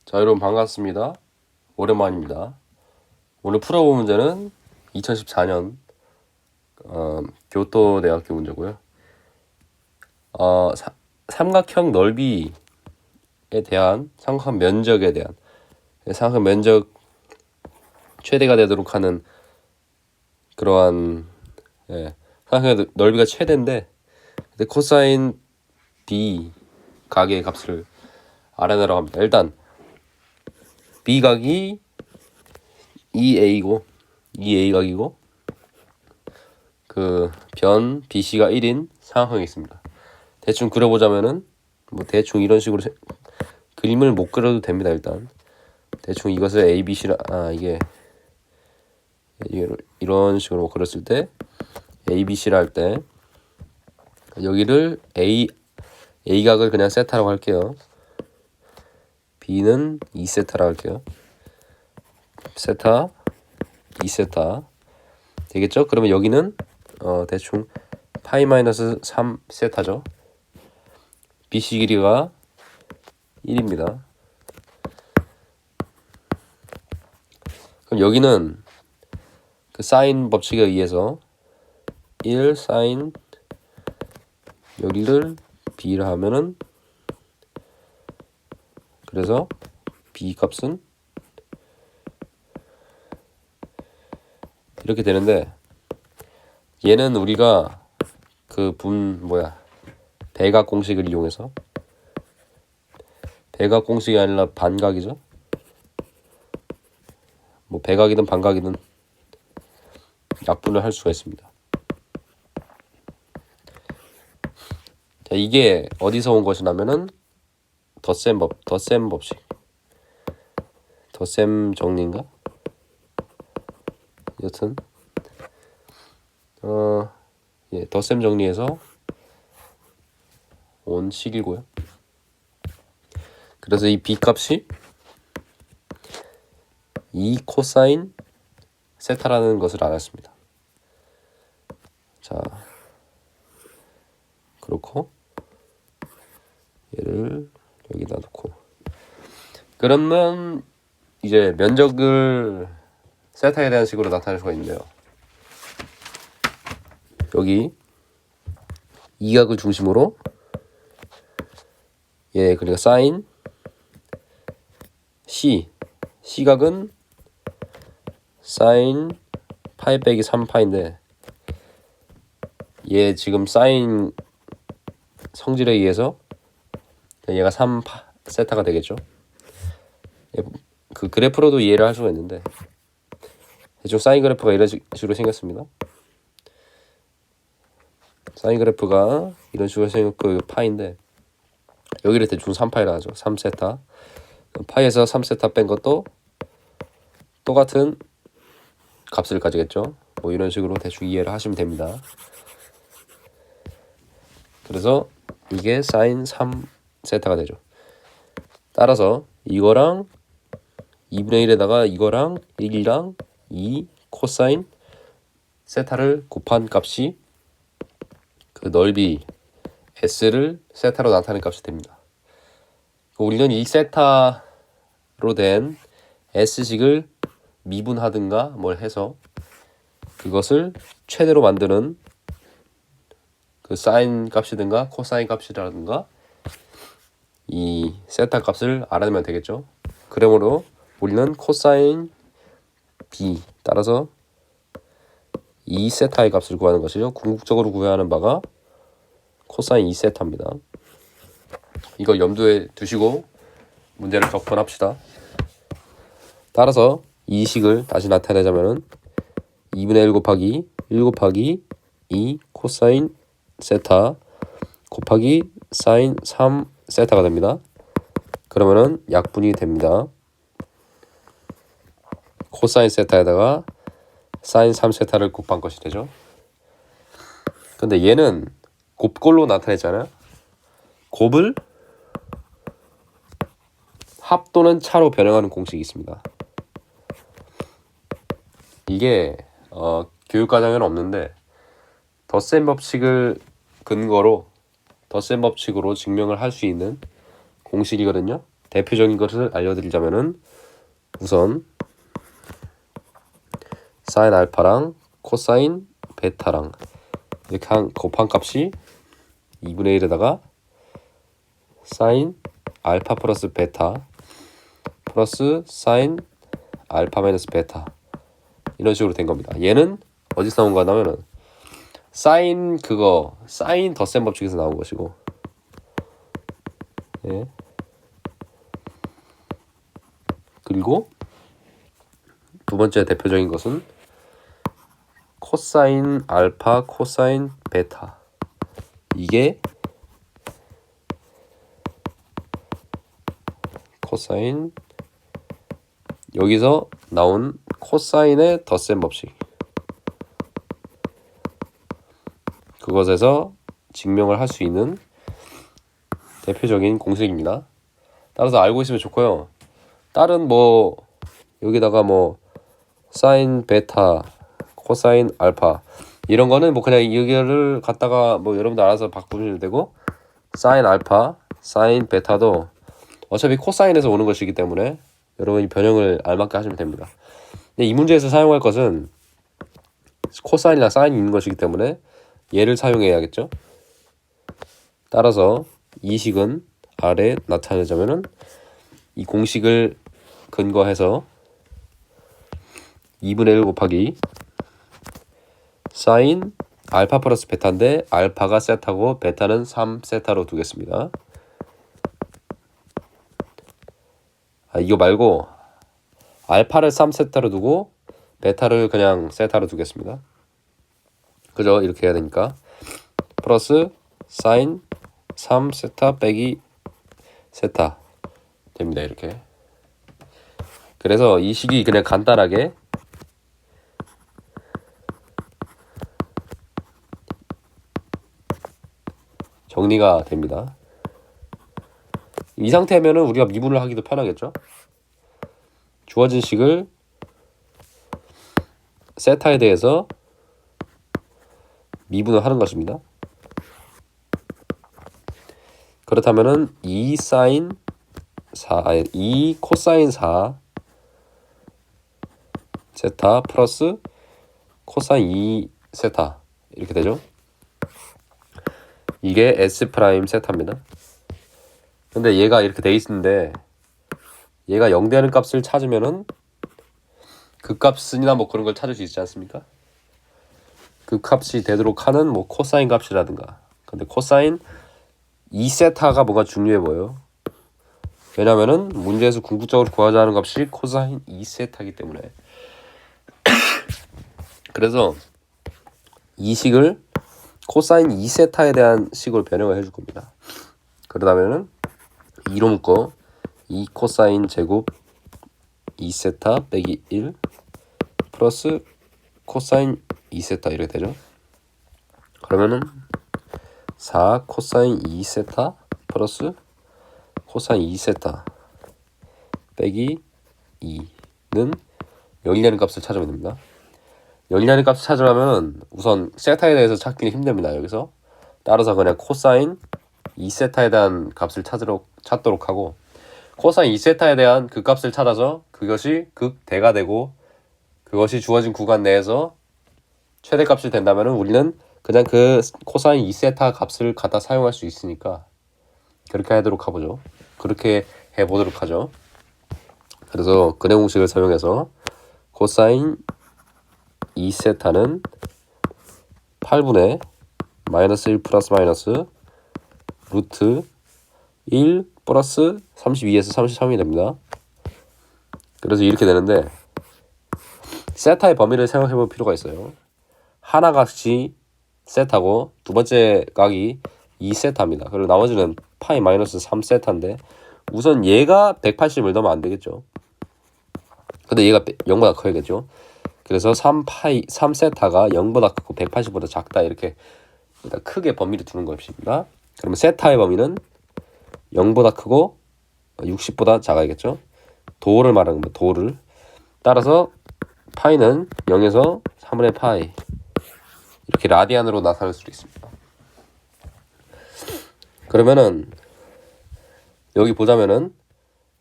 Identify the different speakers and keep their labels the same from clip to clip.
Speaker 1: 자, 여러분 반갑습니다. 오랜만입니다. 오늘 풀어볼 문제는 2014년 교토대학교 문제고요. 삼각형 넓이에 대한 삼각형 면적에 대한 삼각형 면적 최대가 되도록 하는 그러한 삼각형 넓이가 최대인데 코사인 b 각의 값을 알아내라고 합니다. 일단 B각이 2A고 2A각이고 그 변 BC가 1인 삼각형이 있습니다. 대충 그려보자면은 뭐 대충 이런 식으로 그림을 못 그려도 됩니다. 일단 대충 이것을 ABC라 이게 이런 식으로 그렸을 때 ABC라 할 때 여기를 A각을 그냥 세타라고 할게요. B는 2세타라고 할게요. 세타, 2세타 되겠죠? 그러면 여기는 대충 파이 마이너스 3세타죠. BC 길이가 1입니다. 그럼 여기는 그 사인 법칙에 의해서 1 사인 여기를 B라 하면은 그래서 B 값은 이렇게 되는데 얘는 우리가 배각 공식을 이용해서 배각 공식이 아니라 반각이죠. 뭐 배각이든 반각이든 약분을 할 수가 있습니다. 자, 이게 어디서 온 것이냐면은 덧셈 법칙. 덧셈 정리인가? 여튼 덧셈 정리에서 온 식이고요. 그래서 이 B 값이 2 코사인 세타라는 것을 알았습니다. 자, 그렇고 얘를 여기다 놓고 그러면 이제 면적을 세타에 대한 식으로 나타낼 수가 있는데요. 여기 이 각을 중심으로 그러니까 사인 C각은 사인 파이 빼기 3파인데 얘 지금 사인 성질에 의해서 얘가 3세타가 되겠죠. 그 그래프로도 이해를 할 수가 있는데 대충 사인 그래프가 이런 식으로 생겼습니다. 사인 그래프가 이런 식으로 생겼고 파인데 여기를 대충 3파이라 하죠. 3세타 파이에서 3세타 뺀 것도 똑같은 값을 가지겠죠. 뭐 이런 식으로 대충 이해를 하시면 됩니다. 그래서 이게 사인 3세타가 되죠. 따라서 이거랑 2분의 1에다가 이거랑 1이랑 2 코사인 세타를 곱한 값이 그 넓이 S를 세타로 나타낸 값이 됩니다. 우리는 이 세타로 된 S식을 미분하든가 뭘 해서 그것을 최대로 만드는 그 사인 값이든가 코사인 값이라든가 이 세타 값을 알아내면 되겠죠. 그러므로 우리는 코사인 B 따라서 이 세타의 값을 구하는 것이죠. 궁극적으로 구해야 하는 바가 코사인 2세타입니다. 이걸 염두에 두시고 문제를 접근합시다. 따라서 이 식을 다시 나타내자면은 2분의 1 곱하기 1 곱하기 2 코사인 세타 곱하기 사인 3세타가 됩니다. 그러면은 약분이 됩니다. 코사인 세타에다가 사인 3세타를 곱한 것이 되죠. 근데 얘는 곱꼴로 나타냈잖아요. 곱을 합 또는 차로 변형하는 공식이 있습니다. 이게 교육과정에는 없는데 덧셈 법칙을 근거로 덧셈 법칙으로 증명을 할 수 있는 공식이거든요. 대표적인 것을 알려드리자면은 우선 사인 알파랑 코사인 베타랑 이렇게 한 곱한 값이 2분의 1에다가 사인 알파 플러스 베타 플러스 사인 알파 마이너스 베타 이런 식으로 된 겁니다. 얘는 어디서 나온 거냐 하면은 사인 덧셈 법칙에서 나온 것이고, 예. 그리고 두 번째 대표적인 것은 코사인 알파 코사인 베타, 이게 코사인, 여기서 나온 코사인의 덧셈 법칙, 그것에서 증명을 할 수 있는 대표적인 공식입니다. 따라서 알고 있으면 좋고요. 다른 뭐 여기다가 뭐 사인 베타 코사인 알파 이런 거는 뭐 그냥 이거를 갖다가 뭐 여러분들 알아서 바꾸시면 되고, 사인 알파 사인 베타도 어차피 코사인에서 오는 것이기 때문에 여러분이 변형을 알맞게 하시면 됩니다. 근데 이 문제에서 사용할 것은 코사인이나 사인이 있는 것이기 때문에 얘를 사용해야겠죠. 따라서 이 식은 아래 나타내자면은 이 공식을 근거해서 2분의 1 곱하기 사인 알파 플러스 베타인데 알파가 세타고 베타는 3세타로 두겠습니다. 이거 말고 알파를 3세타로 두고 베타를 그냥 세타로 두겠습니다. 그죠? 이렇게 해야 되니까 플러스 사인 3세타 빼기 세타 됩니다. 이렇게. 그래서 이 식이 그냥 간단하게 정리가 됩니다. 이 상태면은 우리가 미분을 하기도 편하겠죠. 주어진 식을 세타에 대해서 미분을 하는 것입니다. 그렇다면은 2 코사인 4 세타 플러스 코사인 2 세타 이렇게 되죠. 이게 S 프라임 세타입니다. 근데 얘가 이렇게 돼 있는데 얘가 0 되는 값을 찾으면은 그 값이나 뭐 그런 걸 찾을 수 있지 않습니까? 그 값이 되도록 하는 뭐 코사인 값이라든가. 근데 코사인 2세타가 뭔가 중요해 보여요. 왜냐면은 문제에서 궁극적으로 구하자 하는 값이 코사인 2세타이기 때문에. 그래서 이 식을 코사인 2세타에 대한 식으로 변형을 해줄 겁니다. 그러다면은 2로 묶어 2 코사인 제곱 2세타 빼기 1 플러스 코사인 2세타 이렇게 되죠. 그러면은 4 코사인 2세타 플러스 코사인 2세타 빼기 2는 0이라는 값을 찾으면 됩니다. 0이라는 값을 찾으려면 우선 세타에 대해서 찾기는 힘듭니다. 여기서 따라서 그냥 코사인 2세타에 대한 값을 찾도록 하고, 코사인 2세타에 대한 그 값을 찾아서 그것이 극대가 되고 그것이 주어진 구간 내에서 최대값이 된다면 우리는 그냥 그 코사인 2세타 값을 갖다 사용할 수 있으니까 그렇게 하도록 하보죠. 그렇게 해보도록 하죠. 그래서 근해 공식을 사용해서 코사인 2세타는 8분의 마이너스 1 플러스 마이너스 루트 1 플러스 32에서 33이 됩니다. 그래서 이렇게 되는데 세타의 범위를 생각해 볼 필요가 있어요. 하나 값이 세타고 두 번째 각이 2세타입니다. 그리고 나머지는 파이 마이너스 3세타인데 우선 얘가 180을 넘으면 안 되겠죠. 근데 얘가 0보다 커야겠죠. 그래서 3세타가 0보다 크고 180보다 작다 이렇게 일단 크게 범위를 두는 것입니다. 그러면 세타의 범위는 0보다 크고 60보다 작아야겠죠. 도를 말하는 겁니다. 도를. 따라서 파이는 0에서 3분의 파이 이렇게 라디안으로 나타낼 수도 있습니다. 그러면은 여기 보자면은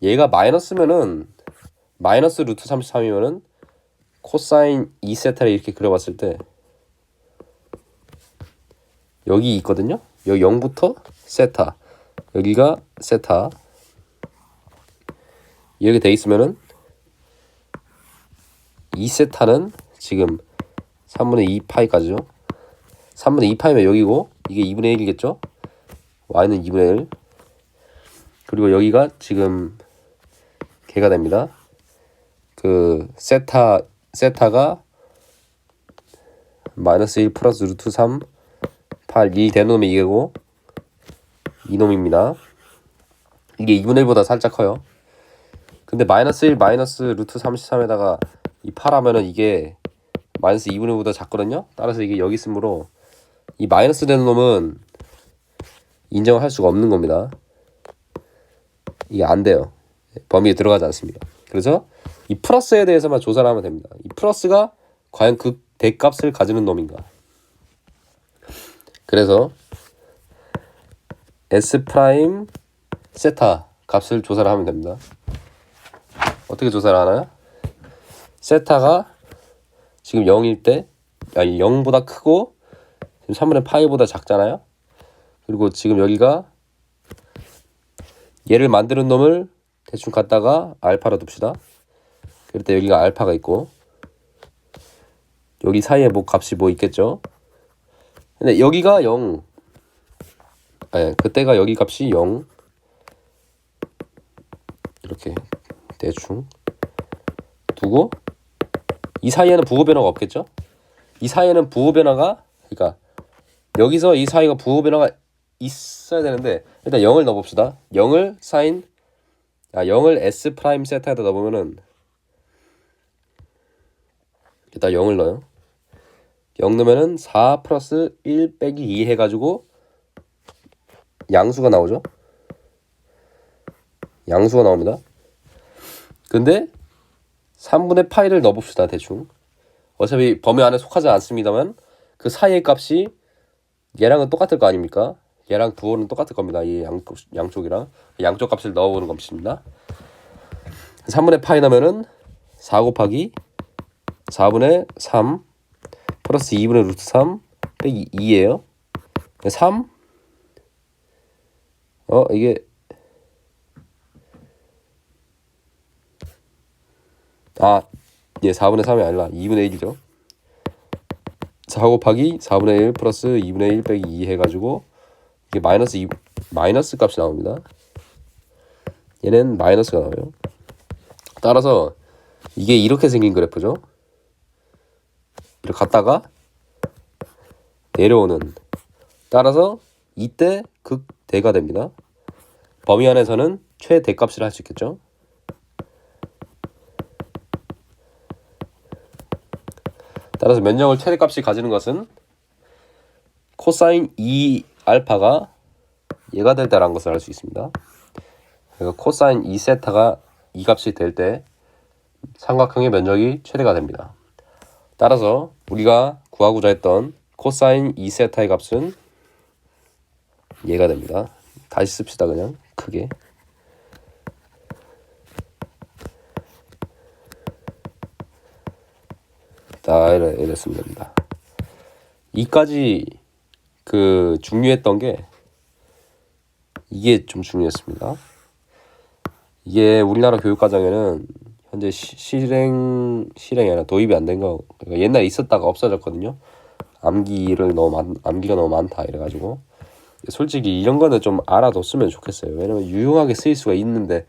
Speaker 1: 얘가 마이너스면은 마이너스 루트 33이면은 코사인 2세타를 이렇게 그려봤을 때 여기 있거든요. 여기 0부터 세타, 여기가 세타 이렇게 돼 있으면은 2세타는 지금 3분의 2 파이까지죠. 3분의 2 파이면 여기고 이게 2분의 1이겠죠. y는 2분의 1 그리고 여기가 지금 개가 됩니다. 그 세타가 마이너스 1 플러스 루트 3 8 2 대놈이 이게고 이놈입니다. 이게 2분의 1보다 살짝 커요. 근데 마이너스 1 마이너스 루트 33에다가 이 8 하면은 이게 마이너스 2분의 1보다 작거든요. 따라서 이게 여기 있으므로 이 마이너스 되는 놈은 인정을 할 수가 없는 겁니다. 이게 안 돼요. 범위에 들어가지 않습니다. 그래서 이 플러스에 대해서만 조사를 하면 됩니다. 이 플러스가 과연 그 대값을 가지는 놈인가. 그래서 S 프라임 세타 값을 조사를 하면 됩니다. 어떻게 조사를 하나요? 세타가 지금 0일 때, 아니 0보다 크고 지금 3분의 파이보다 작잖아요. 그리고 지금 여기가 얘를 만드는 놈을 대충 갖다가 알파로 둡시다. 그럴 때 여기가 알파가 있고 여기 사이에 뭐 값이 뭐 있겠죠. 근데 여기가 0, 네, 그때가 여기 값이 0 이렇게 대충 두고 이 사이에는 부호 변화가 없겠죠. 이 사이에는 부호 변화가 그러니까 여기서 이 사이가 부호 변화가 있어야 되는데 일단 0을 넣어봅시다. 0을 사인 0을 S 프라임 세타에다 넣어보면은 일단 0을 넣어요. 0 넣으면은 4 플러스 1 빼기 2 해가지고 양수가 나오죠. 양수가 나옵니다. 근데 3분의 파이를 넣어봅시다. 대충 어차피 범위 안에 속하지 않습니다만 그 사이의 값이 얘랑은 똑같을 거 아닙니까? 얘랑 부호는 똑같을 겁니다. 이 양쪽이랑 양쪽 값을 넣어보는 것입니다. 3분의 파이 나면은 4 곱하기 4분의 3 플러스 2분의 루트 3 빼기 2예요. 3 이게 예 4분의 3이 아니라 2분의 1이죠. 4 곱하기 4분의 1 플러스 2분의 1 빼기 2 해가지고 이게 마이너스 값이 나옵니다. 얘는 마이너스가 나와요. 따라서 이게 이렇게 생긴 그래프죠. 이렇게 갔다가 내려오는. 따라서 이때 극대가 됩니다. 범위 안에서는 최대값을 할 수 있겠죠. 따라서 면적을 최대값이 가지는 것은 코사인 2 알파가 얘가 될 때라는 것을 알 수 있습니다. 그러니까 코사인 2 세타가 이 값이 될 때 삼각형의 면적이 최대가 됩니다. 따라서 우리가 구하고자 했던 코사인 2 세타의 값은 얘가 됩니다. 다시 씁시다. 그냥 크게. 이랬으면 됩니다. 이까지 중요했던 게 이게 좀 중요했습니다. 이게 우리나라 교육과정에는 현재 실행이 아니라 도입이 안 된 거. 그러니까 옛날에 있었다가 없어졌거든요. 암기가 너무 많다 이래가지고 솔직히 이런 거는 좀 알아뒀으면 좋겠어요. 왜냐면 유용하게 쓰일 수가 있는데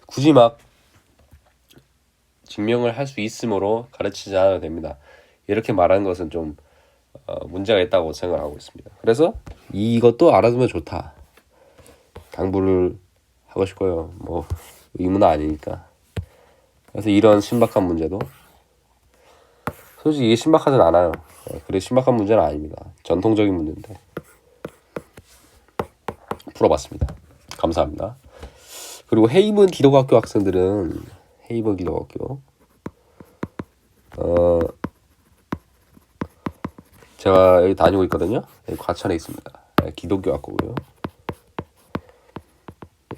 Speaker 1: 굳이 막 증명을 할 수 있으므로 가르치지 않아도 됩니다. 이렇게 말하는 것은 좀 문제가 있다고 생각하고 있습니다. 그래서 이것도 알아두면 좋다. 당부를 하고 싶고요. 뭐 의무는 아니니까. 그래서 이런 신박한 문제도 솔직히 이게 신박하진 않아요. 그래 신박한 문제는 아닙니다. 전통적인 문제인데 풀어봤습니다. 감사합니다. 그리고 헤이븐 기독학교 학생들은 헤이븐 기독학교 제가 여기 다니고 있거든요. 여기 과천에 있습니다. 기독교 학교고요.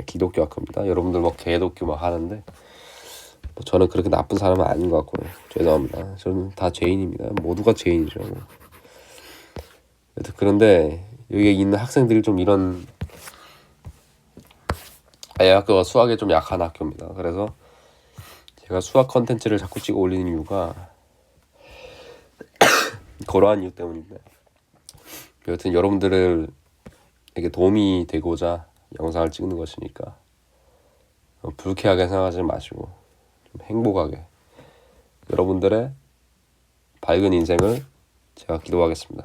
Speaker 1: 기독교 학교입니다. 여러분들 뭐 개독교 막 하는데 뭐 저는 그렇게 나쁜 사람은 아닌 것 같고요. 죄송합니다. 저는 다 죄인입니다. 모두가 죄인이죠. 뭐. 여튼 그런데 여기에 있는 학생들이 좀 이런 아예 학교가 수학에 좀 약한 학교입니다. 그래서 제가 수학 컨텐츠를 자꾸 찍어 올리는 이유가 그러한 이유 때문인데 여튼 여러분들에게 도움이 되고자 영상을 찍는 것이니까 불쾌하게 생각하지 마시고 좀 행복하게 여러분들의 밝은 인생을 제가 기도하겠습니다.